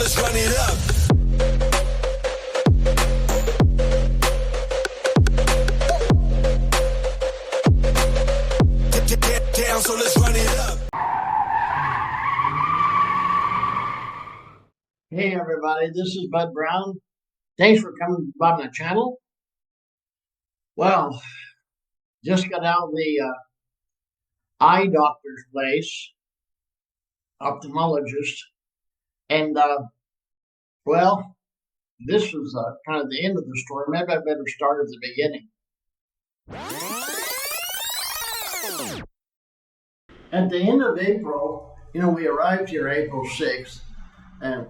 let's run it up. Get down, so let's run it up. Hey everybody, this is Bud Brown. Thanks for coming by my channel. Well, just got out of the eye doctor's place, ophthalmologist, and well, this was kind of the end of the story. Maybe I better start at the beginning. At the end of April, we arrived here April 6th, and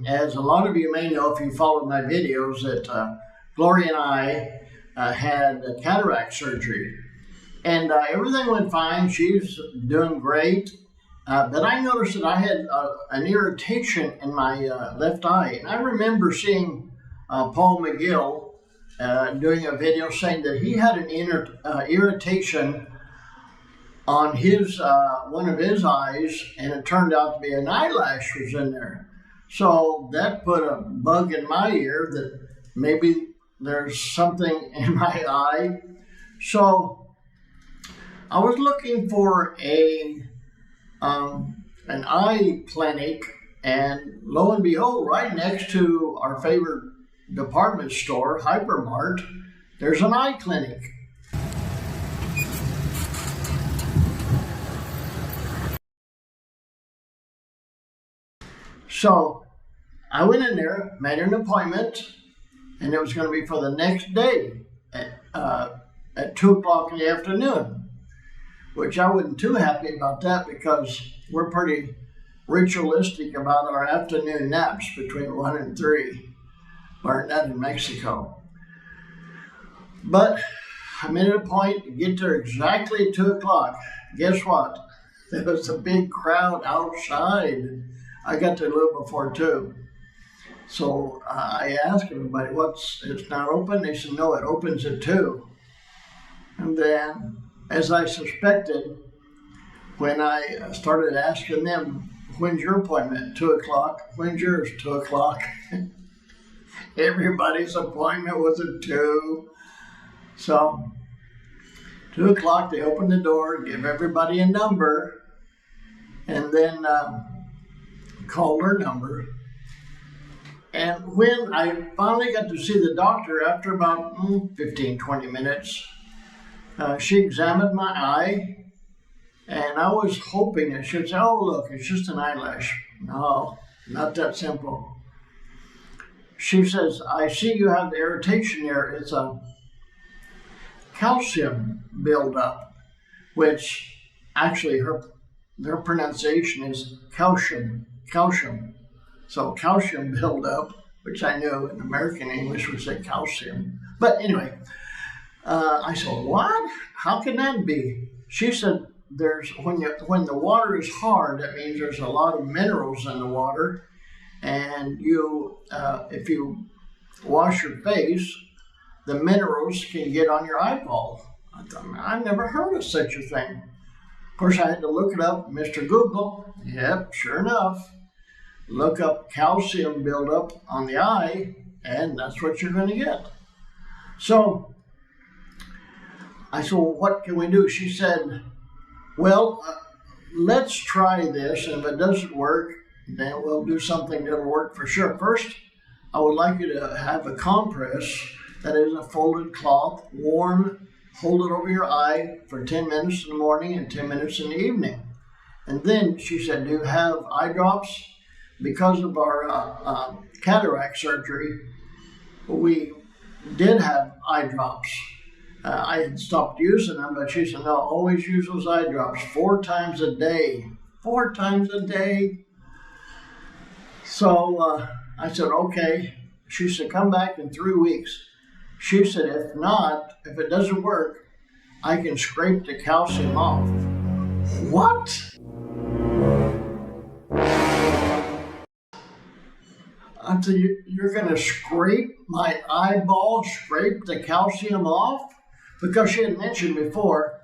as a lot of you may know if you followed my videos, that Gloria and I had a cataract surgery, and everything went fine. She's doing great, but I noticed that I had an irritation in my left eye, and I remember seeing Paul McGill doing a video saying that he had an irritation on his one of his eyes, and it turned out to be an eyelash was in there. So that put a bug in my ear that maybe there's something in my eye. So I was looking for an eye clinic, and lo and behold, right next to our favorite department store, Hypermart, there's an eye clinic. So I went in there, made an appointment, and it was going to be for the next day at 2 o'clock in the afternoon, which I wasn't too happy about that because we're pretty ritualistic about our afternoon naps between 1 and 3. Learned that in Mexico. But I made it a point to get there exactly at 2 o'clock. Guess what? There was a big crowd outside. I got there a little before 2. So I asked everybody, it's not open? They said, no, it opens at 2. And then, as I suspected, when I started asking them, when's your appointment? 2 o'clock. When's yours? 2 o'clock. Everybody's appointment was at 2. So 2 o'clock, they opened the door, give everybody a number, and then called her number. And when I finally got to see the doctor after about 15, 20 minutes, she examined my eye, and I was hoping that she'd say, oh, look, it's just an eyelash. No, not that simple. She says, I see you have the irritation there. It's a calcium buildup, which actually their pronunciation is calcium. So calcium buildup, which I knew in American English would say calcium. But anyway, I said, what? How can that be? She said, when the water is hard, that means there's a lot of minerals in the water, and if you wash your face, the minerals can get on your eyeball. I thought, I've never heard of such a thing. Of course, I had to look it up, Mr. Google. Yep, sure enough. Look up calcium buildup on the eye, and that's what you're going to get. So I said, well, what can we do? She said, well, let's try this, and if it doesn't work, then we'll do something that'll work for sure. First, I would like you to have a compress, that is a folded cloth, warm, hold it over your eye for 10 minutes in the morning and 10 minutes in the evening. And then she said, do you have eye drops? Because of our cataract surgery, we did have eye drops. I had stopped using them, but she said, no, always use those eye drops 4 times a day. 4 times a day. So I said, okay. She said, come back in 3 weeks. She said, if it doesn't work, I can scrape the calcium off. What? I said, you're going to scrape my eyeball, scrape the calcium off? Because she had mentioned before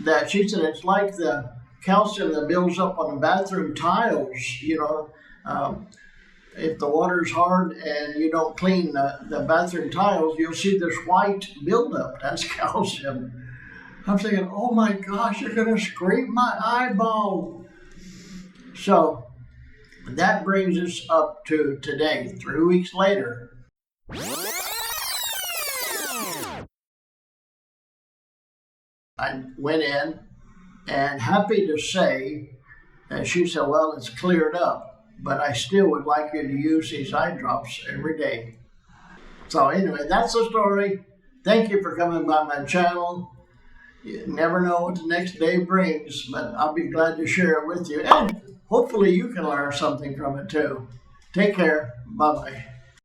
that she said it's like the calcium that builds up on the bathroom tiles, if the water's hard and you don't clean the bathroom tiles, you'll see this white buildup. That's calcium. I'm thinking, oh my gosh, you're going to scrape my eyeball. So that brings us up to today, 3 weeks later. I went in and happy to say, and she said, well, it's cleared up, but I still would like you to use these eye drops every day. So anyway, that's the story. Thank you for coming by my channel. You never know what the next day brings, but I'll be glad to share it with you. And hopefully you can learn something from it too. Take care. Bye-bye.